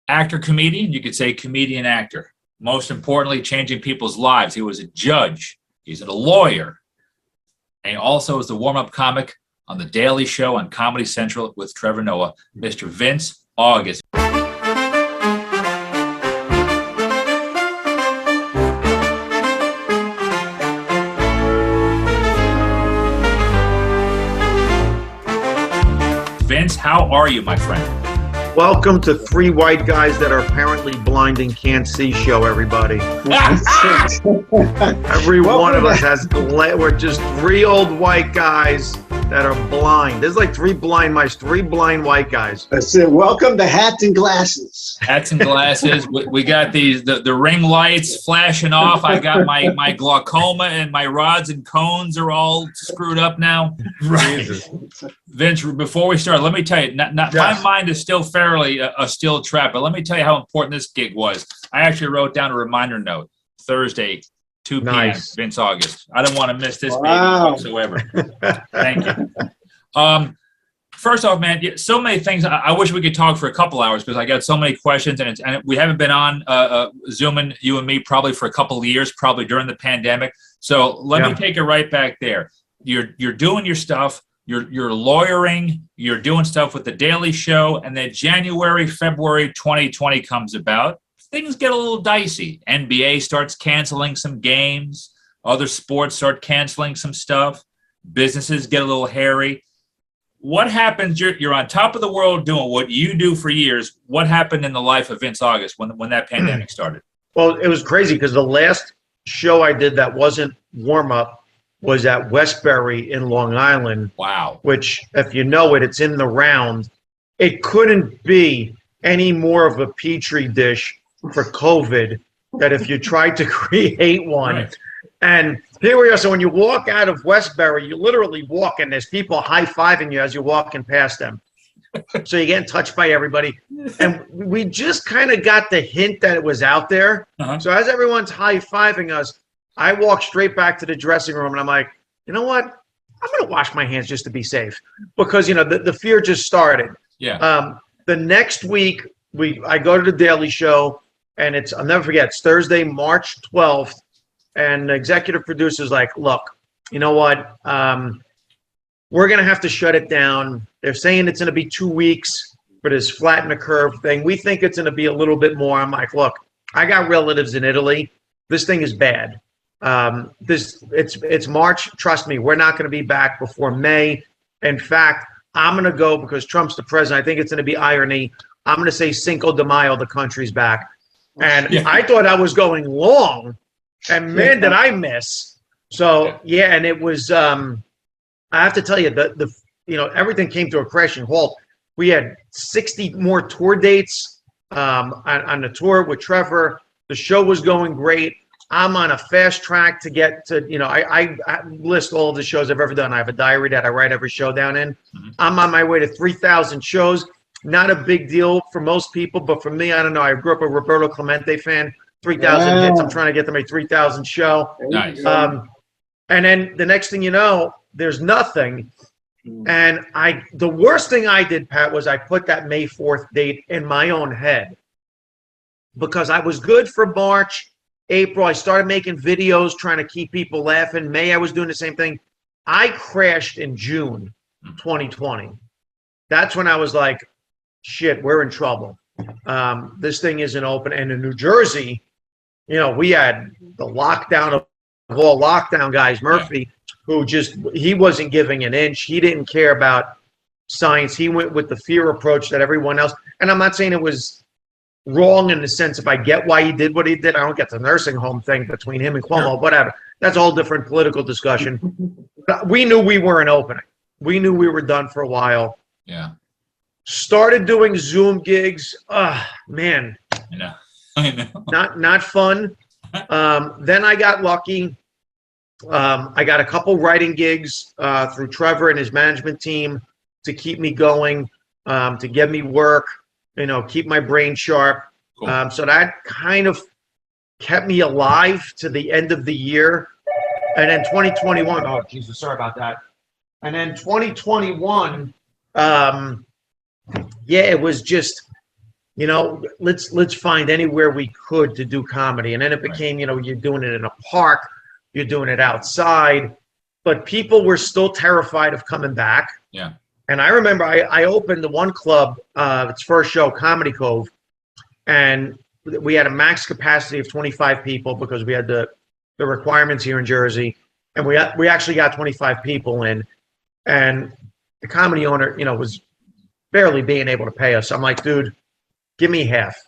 Actor, comedian, you could say comedian, actor. Most importantly, changing people's lives. He was a judge. He's a lawyer. And he also is the warm-up comic on The Daily Show on Comedy Central with Trevor Noah, Mr. Vince August. Vince, how are you, my friend? Welcome to Three White Guys That Are Apparently Blind and Can't See show, everybody. Every one of us has, we're just three old white guys that are blind. There's like three blind white guys. That's it. Welcome to Hats and Glasses. Hats and glasses. We got these the ring lights flashing off. I got my glaucoma and my rods and cones are all screwed up now. Right. Vince, before we start, let me tell you, yes. My mind is still fairly a steel trap, but let me tell you how important this gig was. I actually wrote down a reminder note. Thursday, 2 p.m. Nice. Vince August. I don't want to miss this meeting whatsoever. Thank you. First off, man, so many things. I wish we could talk for a couple hours because I got so many questions, and we haven't been on Zooming, you and me, probably for a couple of years, probably during the pandemic. So let me take it right back there. You're doing your stuff. You're lawyering. You're doing stuff with The Daily Show, and then January, February 2020 comes about. Things get a little dicey. NBA starts canceling some games. Other sports start canceling some stuff. Businesses get a little hairy. What happens? You're on top of the world doing what you do for years. What happened in the life of Vince August when that pandemic started? Well, it was crazy because the last show I did that wasn't warm-up was at Westbury in Long Island. Wow. Which, if you know it, it's in the round. It couldn't be any more of a petri dish for COVID that if you tried to create one. Right. And here we are. So when you walk out of Westbury, you literally walk and there's people high-fiving you as you're walking past them. So you're getting touched by everybody. And we just kind of got the hint that it was out there. Uh-huh. So as everyone's high-fiving us, I walk straight back to the dressing room and I'm like, you know what? I'm going to wash my hands just to be safe. Because, you know, the fear just started. Yeah. The next week, I go to The Daily Show. And I'll never forget, it's Thursday, March 12th. And the executive producer's like, look, you know what? We're going to have to shut it down. They're saying it's going to be 2 weeks for this flatten the curve thing. We think it's going to be a little bit more. I'm like, look, I got relatives in Italy. This thing is bad. It's March. Trust me, we're not going to be back before May. In fact, I'm going to go because Trump's the president. I think it's going to be irony. I'm going to say Cinco de Mayo, the country's back. And I thought I was going long, and man, did I miss. So yeah, and it was. I have to tell you, everything came to a crashing halt. We had 60 more tour dates on the tour with Trevor. The show was going great. I'm on a fast track to get to. I list all of the shows I've ever done. I have a diary that I write every show down in. Mm-hmm. I'm on my way to 3,000 shows. Not a big deal for most people, but for me, I don't know. I grew up a Roberto Clemente fan. 3,000 hits. I'm trying to get them a 3,000 show. Nice. And then the next thing you know, there's nothing. And the worst thing I did, Pat, was I put that May 4th date in my own head because I was good for March, April. I started making videos trying to keep people laughing. May, I was doing the same thing. I crashed in June 2020. That's when I was like, shit, we're in trouble. This thing isn't open. And in New Jersey, we had the lockdown of all lockdown guys, Murphy, who he wasn't giving an inch. He didn't care about science. He went with the fear approach that everyone else. And I'm not saying it was wrong in the sense if I get why he did what he did. I don't get the nursing home thing between him and Cuomo, whatever. That's a whole different political discussion. But we knew we weren't opening. We knew we were done for a while. Yeah. Started doing Zoom gigs. Man. I know. Not fun. Then I got lucky. I got a couple writing gigs through Trevor and his management team to keep me going, to get me work, keep my brain sharp. Cool. So that kind of kept me alive to the end of the year. And then 2021, oh, Jesus, sorry about that. And then 2021, it was just, let's find anywhere we could to do comedy. And then it became, you're doing it in a park, you're doing it outside, but people were still terrified of coming back. Yeah. And I remember I opened the one club, its first show, Comedy Cove, and we had a max capacity of 25 people because we had the requirements here in Jersey, and we actually got 25 people in, and the comedy owner, was barely being able to pay us. I'm like, dude, give me half.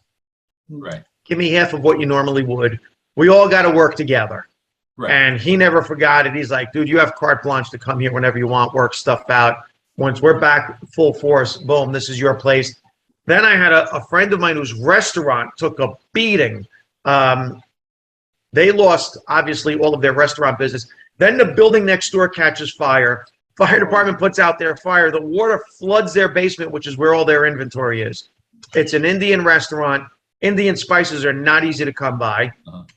Right. Give me half of what you normally would. We all got to work together. Right. And he never forgot it. He's like, dude, you have carte blanche to come here whenever you want, work stuff out. Once we're back full force, boom, this is your place. Then I had a friend of mine whose restaurant took a beating. They lost, obviously, all of their restaurant business. Then the building next door catches fire. Fire department puts out their fire. The water floods their basement, which is where all their inventory is. It's an Indian restaurant. Indian spices are not easy to come by.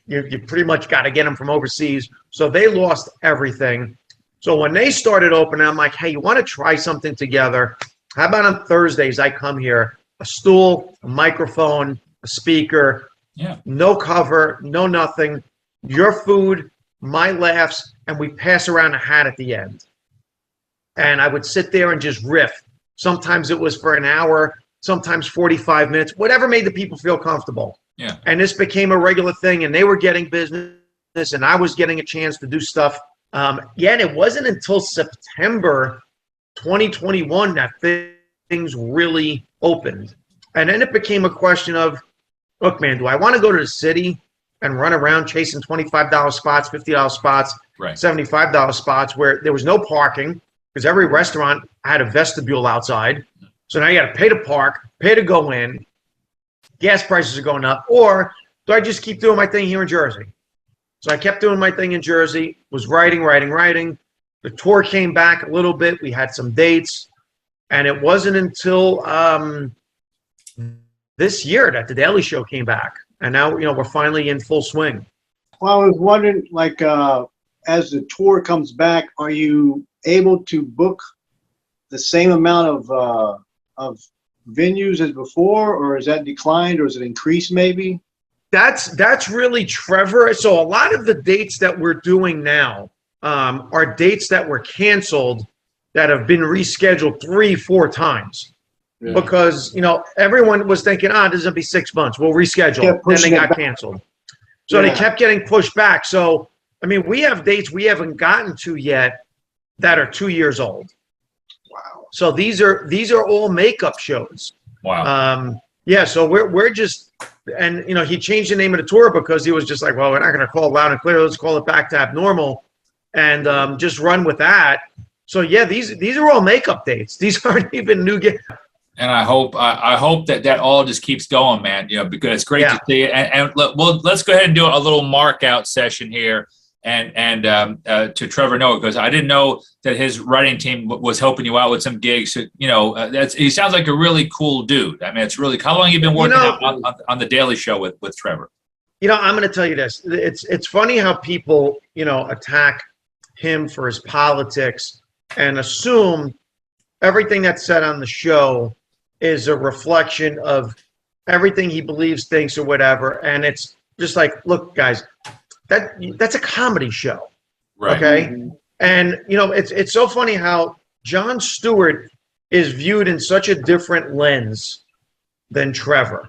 You pretty much got to get them from overseas. So they lost everything. So when they started opening, I'm like, hey, you want to try something together? How about on Thursdays I come here, a stool, a microphone, a speaker, no cover, no nothing, your food, my laughs, and we pass around a hat at the end. And I would sit there and just riff. Sometimes it was for an hour, sometimes 45 minutes, whatever made the people feel comfortable. Yeah. And this became a regular thing, and they were getting business, and I was getting a chance to do stuff. And it wasn't until September 2021 that things really opened. And then it became a question of, look, man, do I want to go to the city and run around chasing $25 spots, $50 spots, $75 spots where there was no parking because every restaurant had a vestibule outside. So now you got to pay to park, pay to go in. Gas prices are going up. Or do I just keep doing my thing here in Jersey? So I kept doing my thing in Jersey, was writing. The tour came back a little bit. We had some dates. And it wasn't until this year that The Daily Show came back. And now, we're finally in full swing. Well, I was wondering, as the tour comes back, are you able to book the same amount of venues as before, or is that declined, or is it increased maybe? That's really Trevor. So a lot of the dates that we're doing now are dates that were canceled that have been rescheduled 3-4 times. Yeah. Because, everyone was thinking, this is going to be 6 months. We'll reschedule. Then they got canceled. So they kept getting pushed back. So, we have dates we haven't gotten to yet that are 2 years old. Wow. So these are all makeup shows. Wow. So we're just, and, he changed the name of the tour because he was just like, well, we're not going to call it Loud and Clear. Let's call it Back to Abnormal and just run with that. So, these are all makeup dates. These aren't even new gigs. And I hope that all just keeps going, man. Because it's great to see it. And let's go ahead and do a little mark out session here, and to Trevor Noah, because I didn't know that his writing team was helping you out with some gigs. So, he sounds like a really cool dude. It's really. How long have you been working on the Daily Show with Trevor? I'm going to tell you this. It's funny how people attack him for his politics and assume everything that's said on the show is a reflection of everything he believes, thinks, or whatever. And it's just like, look, guys, that's a comedy show. Right. Okay. Mm-hmm. And, it's so funny how Jon Stewart is viewed in such a different lens than Trevor.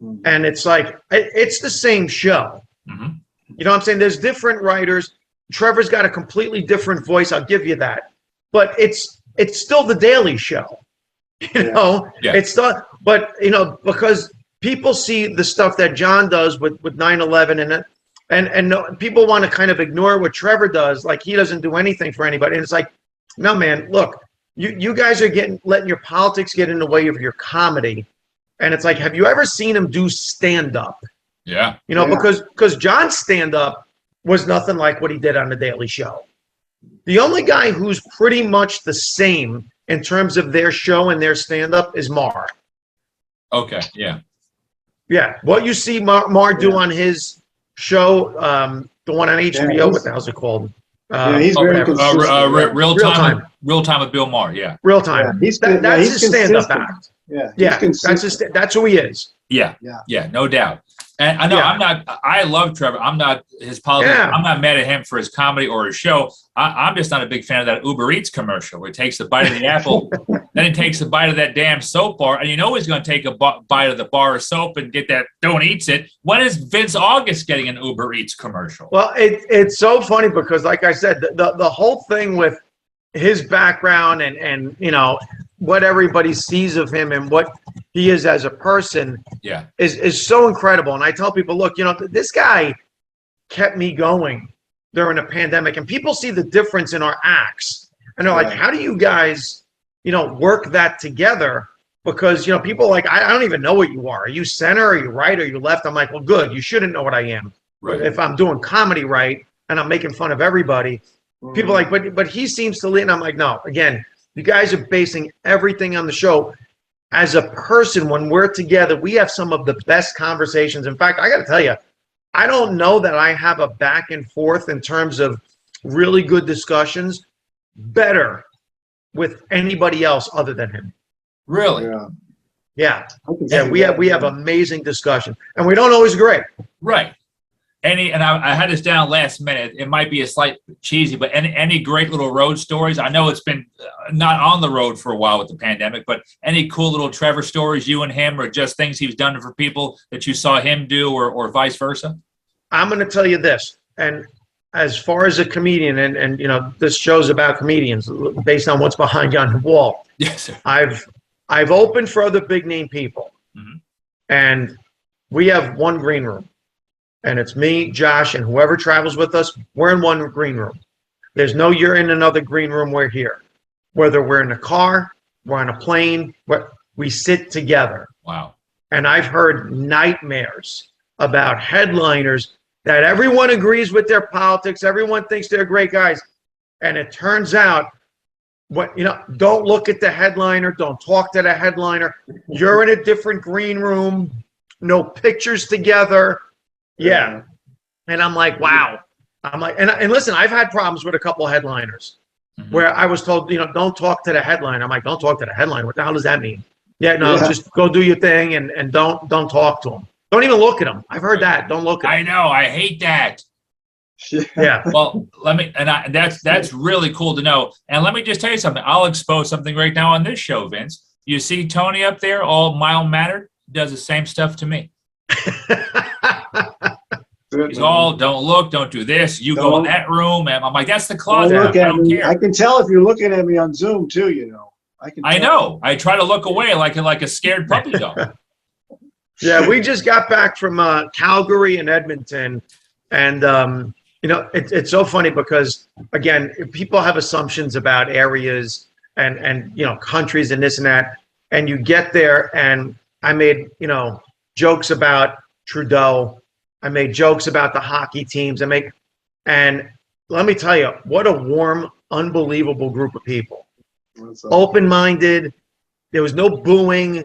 Mm-hmm. And it's like, it's the same show. Mm-hmm. You know what I'm saying? There's different writers. Trevor's got a completely different voice. I'll give you that. But it's still The Daily Show. It's still, but because people see the stuff that Jon does with 9/11 and people want to kind of ignore what Trevor does, like he doesn't do anything for anybody. And it's like, no, man, look, you guys are letting your politics get in the way of your comedy. And it's like, have you ever seen him do stand-up? Yeah. Because Jon's stand-up was nothing like what he did on The Daily Show. The only guy who's pretty much the same in terms of their show and their stand-up is Mar. Okay, yeah. Yeah, what you see Mar do on his show, the one on HBO, what the hell's it called? He's very consistent. Real time with Bill Maher, yeah. Real time. Yeah, that's his stand-up act. Yeah. Yeah, consistent. that's who he is. Yeah, no doubt. And I know I love Trevor. I'm not his politics. Yeah. I'm not mad at him for his comedy or his show. I'm just not a big fan of that Uber Eats commercial where he takes a bite of the apple, then he takes a bite of that damn soap bar, and you know he's going to take a bite of the bar of soap and get that, don't eats it. When is Vince August getting an Uber Eats commercial? Well, it's so funny because, like I said, the whole thing with his background and you know what everybody sees of him and what he is as a person is so incredible. And I tell people, look, you know, this guy kept me going during a pandemic, and people see the difference in our acts and they're like, how do you guys, you know, work that together? Because, you know, people are like, I don't even know what you are. Are you center? Are you right? Are you left? I'm like, well, good. You shouldn't know what I am. Right. If I'm doing comedy right and I'm making fun of everybody, people are like, but he seems to lean. I'm like, no, again, you guys are basing everything on the show. As a person, when we're together, we have some of the best conversations. In fact, I got to tell you, I don't know that I have a back and forth in terms of really good discussions better with anybody else other than him. Really? Yeah. We have amazing discussion, and we don't always agree. Right. I had this down last minute. It might be a slight cheesy, but any great little road stories? I know it's been not on the road for a while with the pandemic, but any cool little Trevor stories, you and him, or just things he's done for people that you saw him do, or vice versa? I'm going to tell you this, and as far as a comedian, and you know, this show's about comedians based on what's behind you on the wall. Yes, sir. I've opened for other big name people, and we have one green room. And it's me, Josh, and whoever travels with us, we're in one green room. There's no you're in another green room, we're here. Whether we're in a car, we're on a plane, we sit together. Wow. And I've heard nightmares about headliners that everyone agrees with their politics, everyone thinks they're great guys. And it turns out, don't look at the headliner, don't talk to the headliner. You're in a different green room, no pictures together. Yeah. And I'm like, wow. I'm like, and listen, I've had problems with a couple of headliners where I was told, don't talk to the headliner. I'm like, don't talk to the headliner. What the hell does that mean? Just go do your thing and don't talk to them. Don't even look at them. I've heard that. Don't look at them. I know. I hate that. Yeah. Well, that's really cool to know. And let me just tell you something. I'll expose something right now on this show, Vince. You see Tony up there, all mild-mannered, does the same stuff to me. He's all, don't look, don't do this. You go in that room, and I'm like, that's the closet. I don't care. I can tell if you're looking at me on Zoom too. I know. I try to look away like a scared puppy dog. Yeah, we just got back from Calgary and Edmonton, and it's so funny because again, people have assumptions about areas and countries and this and that, and you get there, and I made jokes about Trudeau. I made jokes about the hockey teams. And let me tell you, what a warm, unbelievable group of people. Open-minded. There was no booing,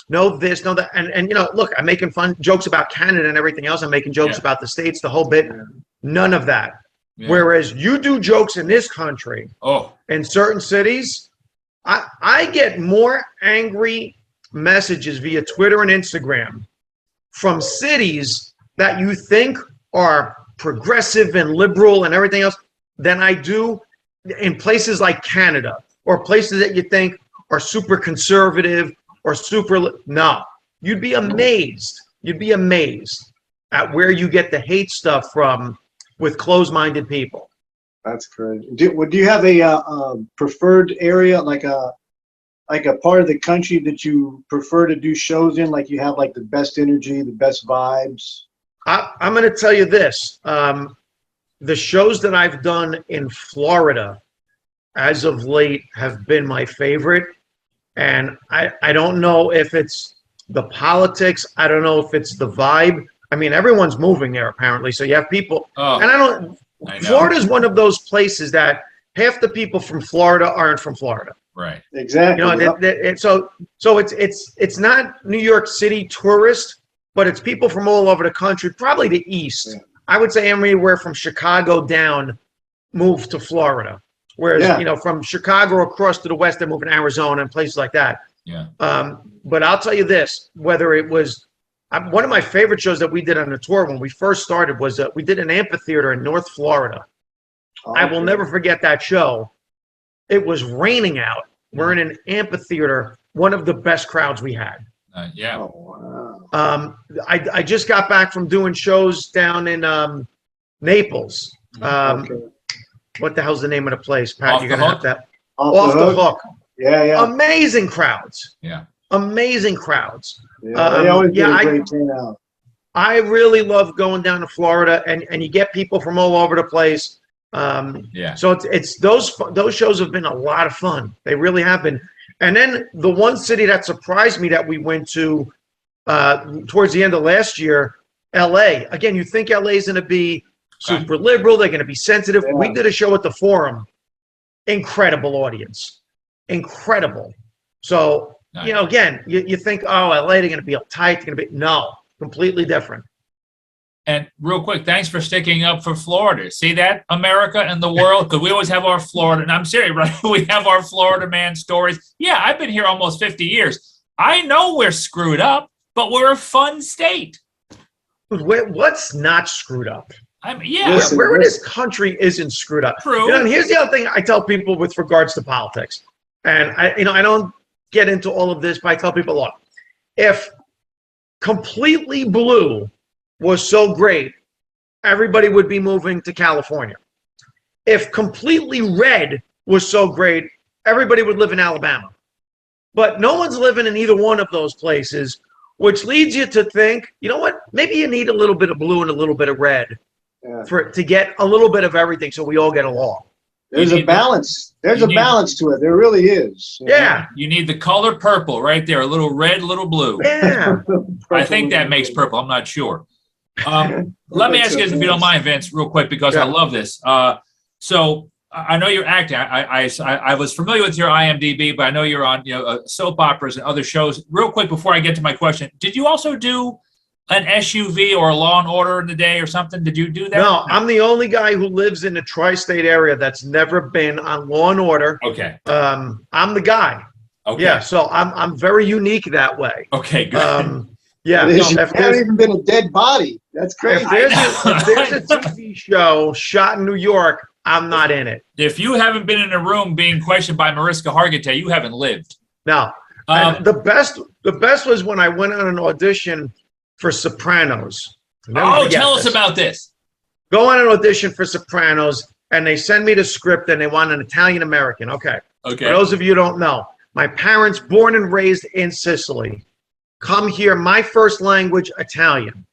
no this, no that. And look, I'm making fun jokes about Canada and everything else. I'm making jokes about the States, the whole bit. None of that. Yeah. Whereas you do jokes in this country, in certain cities, I get more angry messages via Twitter and Instagram from cities that you think are progressive and liberal and everything else than I do in places like Canada or places that you think are super conservative or no. You'd be amazed. You'd be amazed at where you get the hate stuff from with closed-minded people. That's crazy. Do you have a preferred area, like a part of the country that you prefer to do shows in? Like you have like the best energy, the best vibes? I'm going to tell you this. The shows that I've done in Florida as of late have been my favorite. And I don't know if it's the politics. I don't know if it's the vibe. I mean, everyone's moving there apparently. So you have people. And Florida is one of those places that half the people from Florida aren't from Florida. Right. Exactly. So it's not New York City tourists, but it's people from all over the country, probably the East. Yeah. I would say anywhere from Chicago down moved to Florida. Whereas, from Chicago across to the West, they're moving to Arizona and places like that. Yeah. But I'll tell you this, whether it was one of my favorite shows that we did on the tour when we first started was we did an amphitheater in North Florida. Oh, I will never forget that show. It was raining out. We're in an amphitheater, one of the best crowds we had. Yeah. Oh, wow. I just got back from doing shows down in Naples. Okay. What the hell's the name of the place, Pat? Off You're the gonna have Hook? that. Off the hook. Yeah, yeah. Amazing crowds. Yeah. Amazing crowds. Yeah, they always do a great turnout. I really love going down to Florida, and you get people from all over the place. Yeah. So it's those shows have been a lot of fun. They really have been. And then the one city that surprised me that we went to towards the end of last year, LA. Again, you think LA is going to be super liberal. They're going to be sensitive. Yeah. We did a show at the Forum. Incredible audience. Incredible. So, Nice. you know, again, you think, oh, LA, they're going to be uptight. They're going to be, no, completely different. And real quick, thanks for sticking up for Florida. See that, America and the world? Because we always have our Florida, and I'm serious, right? We have our Florida man stories. Yeah, I've been here almost 50 years. I know we're screwed up, but we're a fun state. What's not screwed up? I mean, yeah. Listen, Where in this country isn't screwed up? True. You know, and here's the other thing I tell people with regards to politics. And I don't get into all of this, but I tell people, look, if completely blue was so great, everybody would be moving to California. If completely red was so great, everybody would live in Alabama. But no one's living in either one of those places, which leads you to think, you know what, maybe you need a little bit of blue and a little bit of red to get a little bit of everything so we all get along. There's a balance. There's a balance to it. There really is. Yeah. You need the color purple right there, a little red, a little blue. Yeah. I think that makes purple. I'm not sure. Let me ask you this, if you don't mind, Vince, real quick, because I love this. So I know you're acting. I was familiar with your IMDb, but I know you're on soap operas and other shows. Real quick, before I get to my question, did you also do an SUV or a Law and Order in the day or something? Did you do that? No, I'm the only guy who lives in the tri-state area that's never been on Law and Order. Okay. I'm the guy. Okay. Yeah, so I'm very unique that way. Okay, good. Yeah, You haven't even been a dead body. That's crazy. If there's a TV show shot in New York, I'm not in it. If you haven't been in a room being questioned by Mariska Hargitay, you haven't lived. No. And the best was when I went on an audition for Sopranos. Tell us about this. Go on an audition for Sopranos, and they send me the script, and they want an Italian American. Okay. For those of you who don't know, my parents, born and raised in Sicily, come here, my first language, Italian.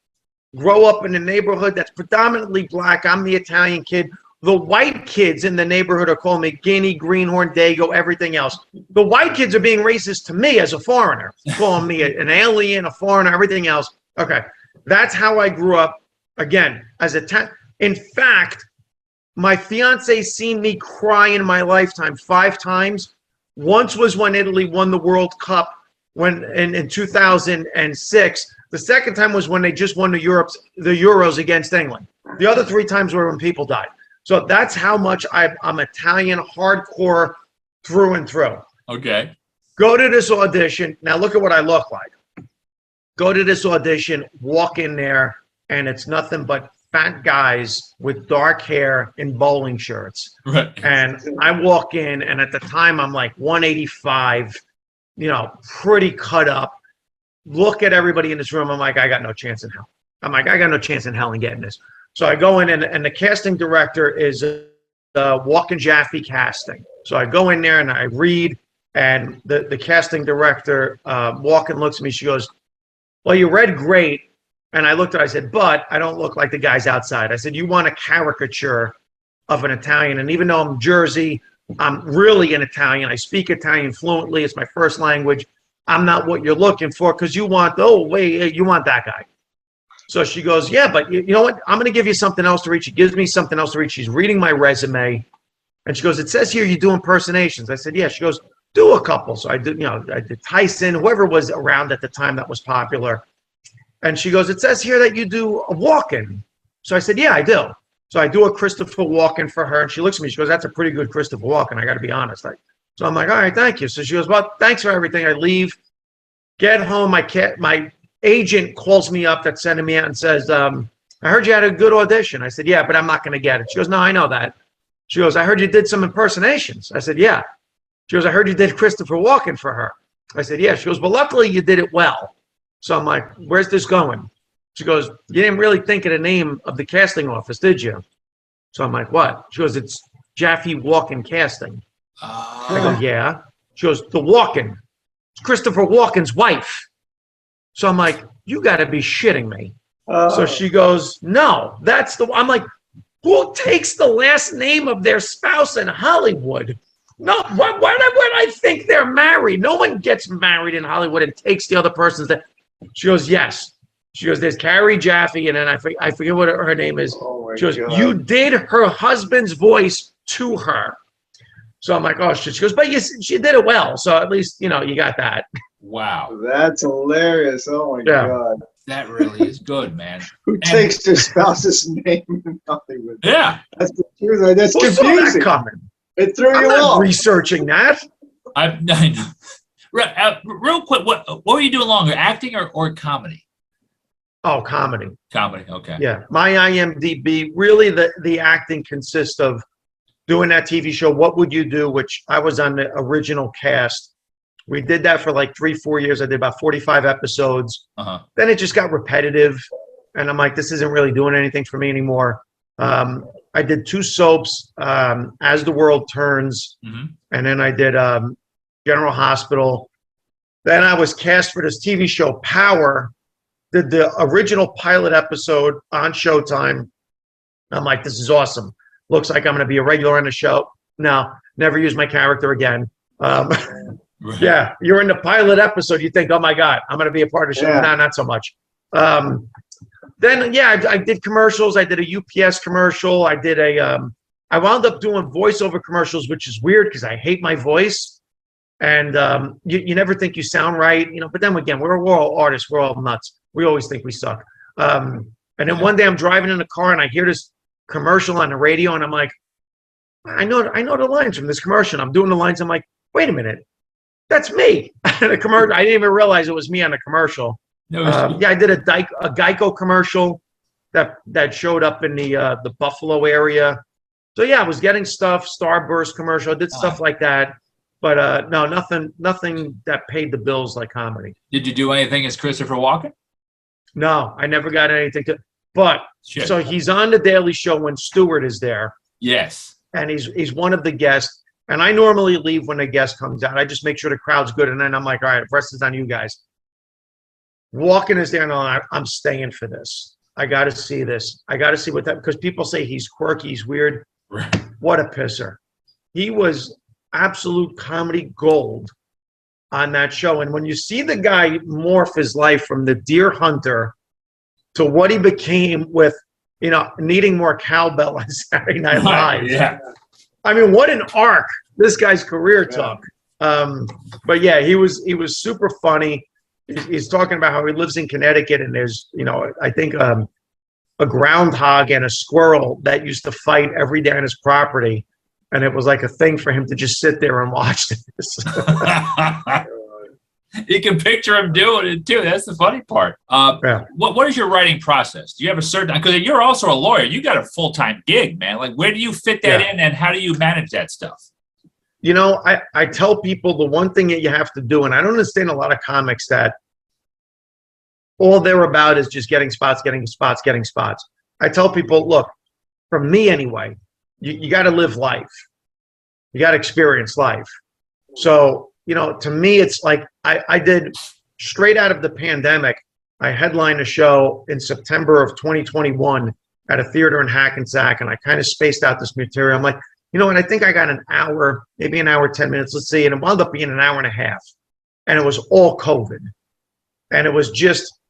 Grow up in a neighborhood that's predominantly black. I'm the Italian kid. The white kids in the neighborhood are calling me Guinea, Greenhorn, Dago, everything else. The white kids are being racist to me as a foreigner, calling me an alien, a foreigner, everything else. Okay, that's how I grew up. Again, as a in fact, my fiance's seen me cry in my lifetime 5 times. Once was when Italy won the World Cup in 2006. The second time was when they just won the Euros against England. The other 3 times were when people died. So that's how much I'm Italian hardcore through and through. Okay. Go to this audition. Now look at what I look like. Go to this audition, walk in there, and it's nothing but fat guys with dark hair in bowling shirts. Right. And I walk in, and at the time I'm like 185, pretty cut up. Look at everybody in this room. I'm like, I got no chance in hell. In getting this. So I go in, and the casting director is Walken Jaffe Casting. So I go in there and I read, and the casting director, Walken, looks at me. She goes, well, you read great. And I looked at her, I said, but I don't look like the guys outside. I said, you want a caricature of an Italian. And even though I'm Jersey, I'm really an Italian. I speak Italian fluently. It's my first language. I'm not what you're looking for because you want that guy. So she goes, yeah, but you know what? I'm going to give you something else to read. She gives me something else to read. She's reading my resume. And she goes, it says here you do impersonations. I said, yeah. She goes, do a couple. So I did Tyson, whoever was around at the time that was popular. And she goes, it says here that you do a Walken. So I said, yeah, I do. So I do a Christopher Walken for her. And she looks at me. She goes, that's a pretty good Christopher Walken. I got to be honest. So I'm like, all right, thank you. So she goes, well, thanks for everything. I leave, get home. My agent calls me up that's sending me out and says, I heard you had a good audition. I said, yeah, but I'm not going to get it. She goes, no, I know that. She goes, I heard you did some impersonations. I said, yeah. She goes, I heard you did Christopher Walken for her. I said, yeah. She goes, well, luckily you did it well. So I'm like, where's this going? She goes, you didn't really think of the name of the casting office, did you? So I'm like, what? She goes, it's Jaffe Walken Casting. I go, yeah. She goes, the Walken. It's Christopher Walken's wife. So I'm like, you got to be shitting me. So she goes, no, that's the, I'm like, who takes the last name of their spouse in Hollywood? No, why would I think they're married? No one gets married in Hollywood and takes the other person's. She goes, yes. She goes, there's Carrie Jaffe, and then I forget what her name is. She goes, you did her husband's voice to her. So I'm like, oh shit. She goes, but she did it well. So at least, you got that. Wow. That's hilarious. Oh my God. That really is good, man. Who takes their spouse's name in Hollywood? Yeah. That's the truth. That's confusing. Saw that coming? It threw I'm you not off. researching that. I know. Real quick, what were you doing longer, acting or comedy? Oh, comedy. Comedy, okay. Yeah. My IMDb, really the acting consists of doing that TV show, What Would You Do, which I was on the original cast. We did that for like 3-4 years. I did about 45 episodes. Then it just got repetitive. And I'm like, this isn't really doing anything for me anymore. I did 2 soaps, As the World Turns. And then I did General Hospital. Then I was cast for this TV show, Power. Did the original pilot episode on Showtime. I'm like, this is awesome. Looks like I'm going to be a regular on the show. No, never use my character again. Yeah, you're in the pilot episode. You think, oh my God, I'm going to be a part of the show. Yeah. No, not so much. Then, yeah, I did commercials. I did a UPS commercial. I did I wound up doing voiceover commercials, which is weird because I hate my voice. And you never think you sound right, but then again, we're all artists. We're all nuts. We always think we suck. And then one day I'm driving in the car and I hear this commercial on the radio and I'm like, I know the lines from this commercial. I'm doing the lines. I'm like, wait a minute, that's me. The commercial. I didn't even realize it was me on the commercial. Yeah, I did a Geico commercial that showed up in the Buffalo area. So yeah, I was getting stuff. Starburst commercial. I did stuff like that. But no, nothing that paid the bills like comedy. Did you do anything as Christopher Walken? No, I never got anything to. But so he's on the Daily Show when Stewart is there. Yes. And he's one of the guests. And I normally leave when the guest comes out. I just make sure the crowd's good, and then I'm like, all right, the rest is on you guys. Walken is there, and I'm staying for this. I got to see this. I got to see what that, because people say he's quirky, he's weird. Right. What a pisser. He was absolute comedy gold on that show. And when you see the guy morph his life from the deer hunter to what he became with, needing more cowbell on Saturday Night Live. Yeah. I mean, what an arc this guy's career took. But yeah, he was super funny. He's talking about how he lives in Connecticut and there's, I think a groundhog and a squirrel that used to fight every day on his property. And it was like a thing for him to just sit there and watch this. You can picture him doing it too. That's the funny part. What is your writing process? Do you have a certain, because you're also a lawyer, you got a full-time gig, man. Like, where do you fit that in, and how do you manage that stuff? I tell people the one thing that you have to do, and I don't understand a lot of comics that all they're about is just getting spots. I tell people, look, from me anyway, you got to live life. You got to experience life. So, to me, it's like I did straight out of the pandemic. I headlined a show in September of 2021 at a theater in Hackensack, and I kind of spaced out this material. I'm like, and I think I got an hour, maybe an hour, 10 minutes, let's see. And it wound up being an hour and a half. And it was all COVID. And it was just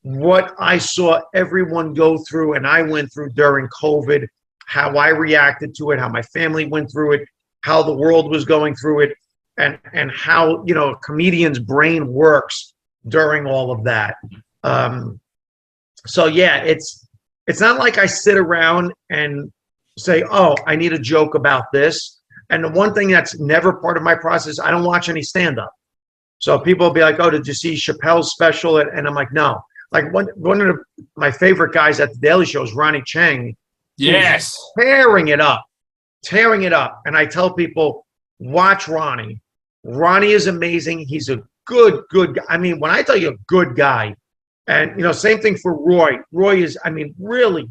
what I saw everyone go through and I went through during COVID, how I reacted to it, how my family went through it, how the world was going through it, and how, a comedian's brain works during all of that. So yeah, it's not like I sit around and say, oh, I need a joke about this. And the one thing that's never part of my process, I don't watch any stand-up. So people will be like, oh, did you see Chappelle's special? And I'm like, no. Like one of my favorite guys at the Daily Show is Ronnie Chang. Yes. Tearing it up. And I tell people, watch Ronnie. Ronnie is amazing. He's a good guy. I mean, when I tell you a good guy, and, you know, same thing for Roy. Roy is, I mean, really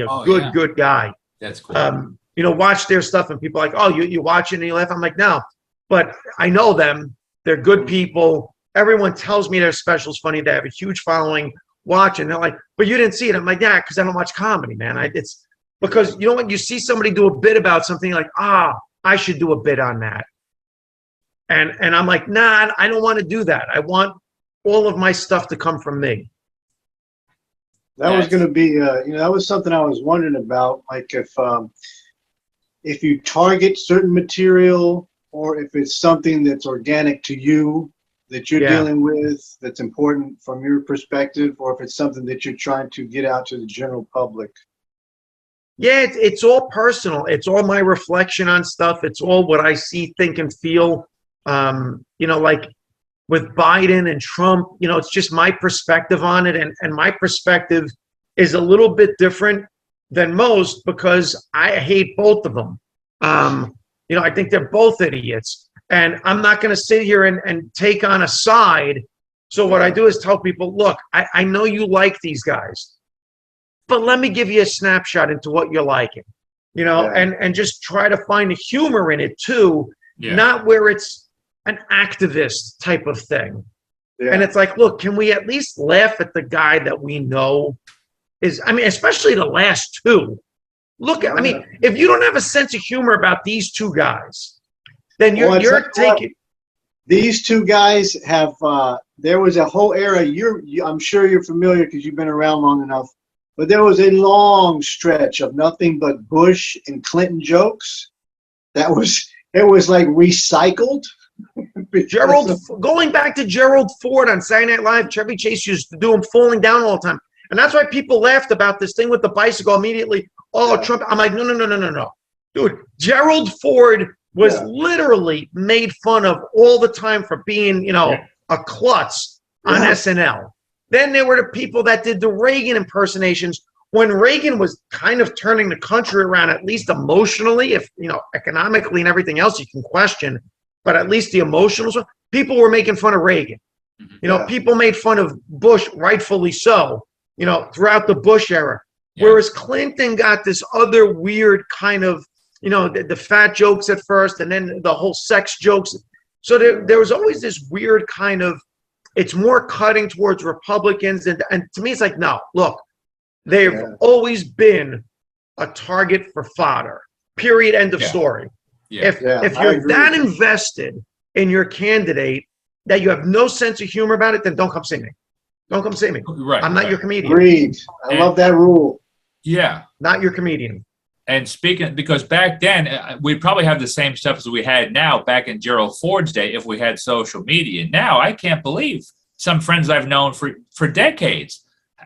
a good guy. That's cool. You know, watch their stuff and people are like, oh, you watch it and you laugh. I'm like, no, but I know them. They're good people. Everyone tells me their special's funny. They have a huge following. Watch, and they're like, but you didn't see it. I'm like, yeah, because I don't watch comedy, man. It's because, you know what, you see somebody do a bit about something, like, I should do a bit on that. And I'm like, nah, I don't want to do that. I want all of my stuff to come from me. That was going to be, that was something I was wondering about. Like if you target certain material, or if it's something that's organic to you that you're dealing with, that's important from your perspective, or if it's something that you're trying to get out to the general public. Yeah, it's all personal. It's all my reflection on stuff. It's all what I see, think, and feel. You know, like with Biden and Trump, you know, it's just my perspective on it. And my perspective is a little bit different than most because I hate both of them. You know, I think they're both idiots. And I'm not going to sit here and take on a side. So what I do is tell people, look, I know you like these guys, but let me give you a snapshot into what you're liking, you know, and just try to find the humor in it too, not where it's an activist type of thing. Yeah. And it's like, look, can we at least laugh at the guy that we know is, I mean, especially the last two. Look, I mean, if you don't have a sense of humor about these two guys, then you're taking. These two guys have, there was a whole era, I'm sure you're familiar because you've been around long enough, but there was a long stretch of nothing but Bush and Clinton jokes. It was like recycled. Going back to Gerald Ford on Saturday Night Live, Chevy Chase used to do him falling down all the time. And that's why people laughed about this thing with the bicycle immediately. Oh, Trump. I'm like, no. Dude, Gerald Ford was literally made fun of all the time for being, you know, a klutz on SNL. Then there were the people that did the Reagan impersonations when Reagan was kind of turning the country around, at least emotionally, if, you know, economically and everything else you can question, but at least the emotional stuff, people were making fun of Reagan. You know, people made fun of Bush, rightfully so, you know, throughout the Bush era. Whereas Clinton got this other weird kind of, you know, the fat jokes at first and then the whole sex jokes. So there was always this weird kind of, it's more cutting towards Republicans. And to me, it's like, no, look, they've always been a target for fodder, period, end of story. If you're that invested in your candidate that you have no sense of humor about it, then don't come see me. Don't come see me. I'm not your comedian. Agreed. I love that rule. Yeah. Not your comedian. And speaking, because back then, we'd probably have the same stuff as we had now back in Gerald Ford's day if we had social media. Now, I can't believe some friends I've known for decades.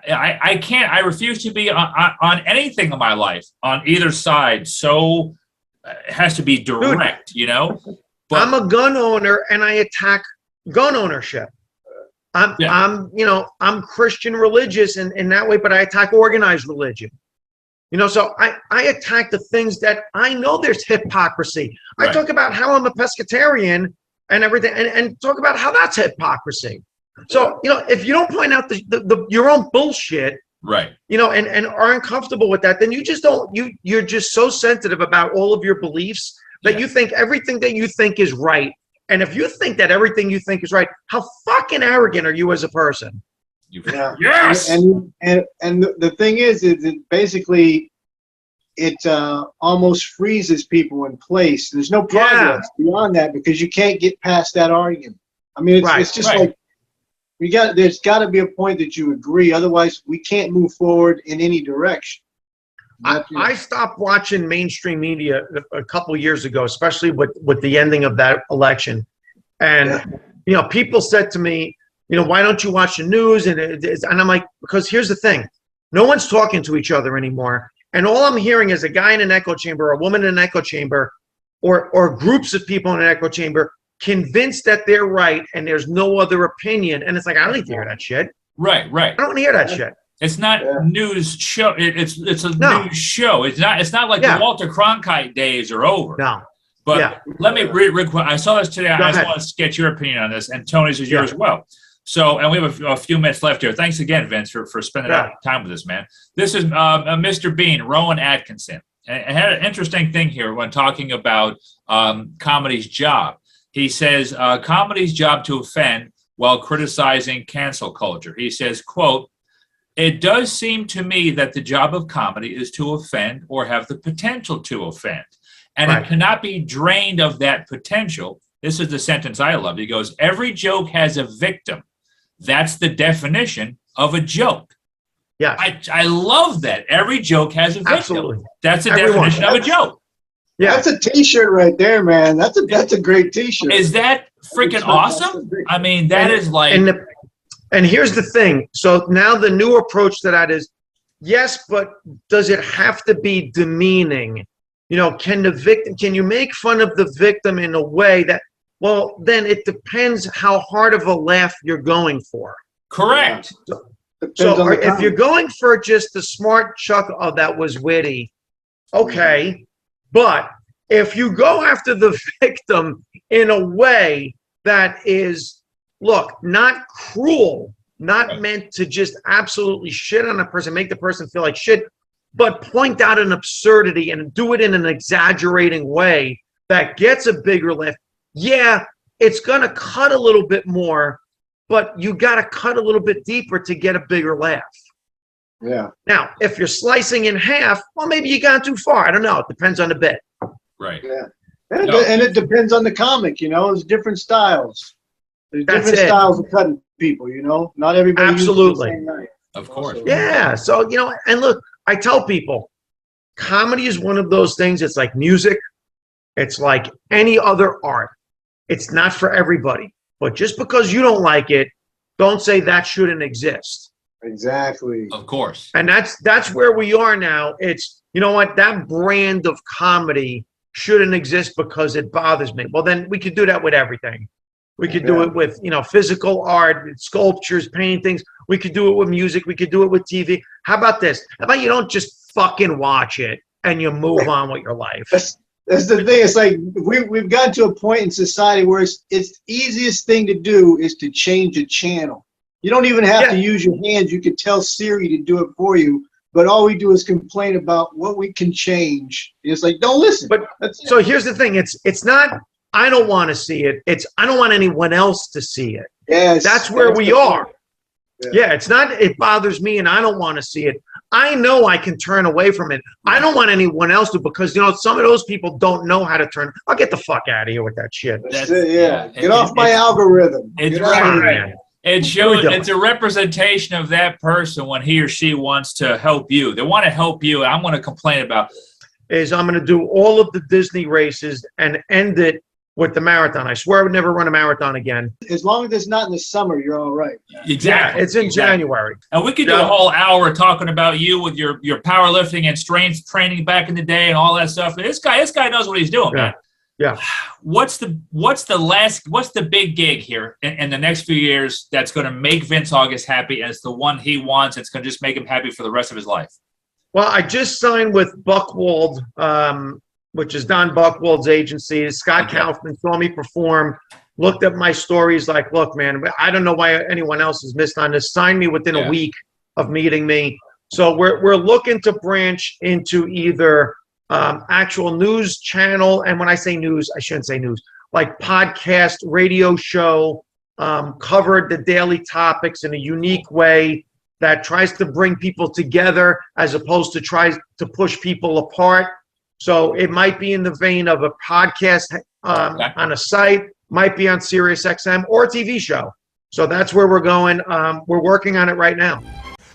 I refuse to be on anything in my life on either side. So it has to be direct, you know? But I'm a gun owner and I attack gun ownership. I'm Christian religious in that way, but I attack organized religion. You know, so I attack the things that I know there's hypocrisy. I talk about how I'm a pescatarian and everything, and talk about how that's hypocrisy. So, you know, if you don't point out your own bullshit, you know, and are uncomfortable with that, then you just don't, you're just so sensitive about all of your beliefs that you think everything that you think is right. And if you think that everything you think is right, how fucking arrogant are you as a person? Yes. And the thing is it basically almost freezes people in place. There's no progress beyond that because you can't get past that argument. I mean, it's just like there's got to be a point that you agree. Otherwise, we can't move forward in any direction. I stopped watching mainstream media a couple of years ago, especially with the ending of that election. And, you know, people said to me, you know, why don't you watch the news? And I'm like, because here's the thing. No one's talking to each other anymore. And all I'm hearing is a guy in an echo chamber, a woman in an echo chamber, or groups of people in an echo chamber convinced that they're right and there's no other opinion. And it's like, I don't need to hear that shit. Right. I don't want to hear that shit. It's not news show. It's a news show. It's not like the Walter Cronkite days are over. No. But let me real quick. I saw this today. I just want to get your opinion on this, and Tony's is yours as well. So, and we have a few minutes left here. Thanks again, Vince, for spending time with us, man. This is Mr. Bean, Rowan Atkinson. And had an interesting thing here when talking about comedy's job. He says, comedy's job to offend while criticizing cancel culture. He says, quote, "It does seem to me that the job of comedy is to offend or have the potential to offend. And it cannot be drained of that potential." This is the sentence I love. He goes, "Every joke has a victim. That's the definition of a joke." Yeah, I love that. Every joke has a victim. Absolutely. That's the definition of a joke. Yeah, that's a T-shirt right there, man. That's a great T-shirt. Is that freaking awesome? I mean, that is like. And here's the thing. So now the new approach to that is, yes, but does it have to be demeaning? You know, can you make fun of the victim in a way that, well, then it depends how hard of a laugh you're going for. Correct. So if you're going for just the smart chuckle, oh, that was witty, okay. But if you go after the victim in a way that is, look, not cruel, not meant to just absolutely shit on a person, make the person feel like shit, but point out an absurdity and do it in an exaggerating way that gets a bigger laugh. Yeah, it's going to cut a little bit more, but you got to cut a little bit deeper to get a bigger laugh. Yeah. Now, if you're slicing in half, well, maybe you got too far. I don't know. It depends on the bit. Right. Yeah. And it depends on the comic, you know. There's different styles. There's different styles of cutting people, you know. Not everybody uses the same knife. Of course. Yeah. So, you know, and look, I tell people, comedy is one of those things. It's like music. It's like any other art. It's not for everybody. But just because you don't like it, don't say that shouldn't exist. Exactly. Of course. And that's where we are now. It's, you know what, that brand of comedy shouldn't exist because it bothers me. Well, then we could do that with everything. We could do it with, you know, physical art, sculptures, paintings. We could do it with music. We could do it with TV. How about this? How about you don't just fucking watch it and you move on with your life? That's the thing. It's like we've gotten to a point in society where it's the easiest thing to do is to change a channel. You don't even have to use your hands. You could tell Siri to do it for you. But all we do is complain about what we can change. It's like, don't listen. But so here's the thing. It's not, I don't want to see it. It's, I don't want anyone else to see it. Yes. That's where we are. Yeah, it's not, it bothers me and I don't want to see it. I know I can turn away from it. I don't want anyone else to, because, you know, some of those people don't know how to turn. I'll get the fuck out of here with that shit. That's it, yeah. Get off my algorithm. It's right. It shows, it's a representation of that person when he or she wants to help you. They want to help you. I'm going to complain about is I'm going to do all of the Disney races and end it with the marathon. I swear I would never run a marathon again. As long as it's not in the summer, you're all right. Exactly. Yeah, it's in January. And we could do a whole hour talking about you with your powerlifting and strength training back in the day and all that stuff. This guy knows what he's doing, man. Yeah. What's the big gig here in the next few years that's going to make Vince August happy, and it's the one he wants? It's going to just make him happy for the rest of his life. Well, I just signed with Buchwald, which is Don Buchwald's agency. Scott Kaufman saw me perform, looked at my stories like, look, man, I don't know why anyone else has missed on this. Signed me within a week of meeting me. So we're looking to branch into either actual news channel, and when I say news, I shouldn't say news, like podcast, radio show, covered the daily topics in a unique way that tries to bring people together as opposed to tries to push people apart. So it might be in the vein of a podcast on a site, might be on Sirius XM or a TV show. So that's where we're going. We're working on it right now.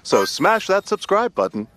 So smash that subscribe button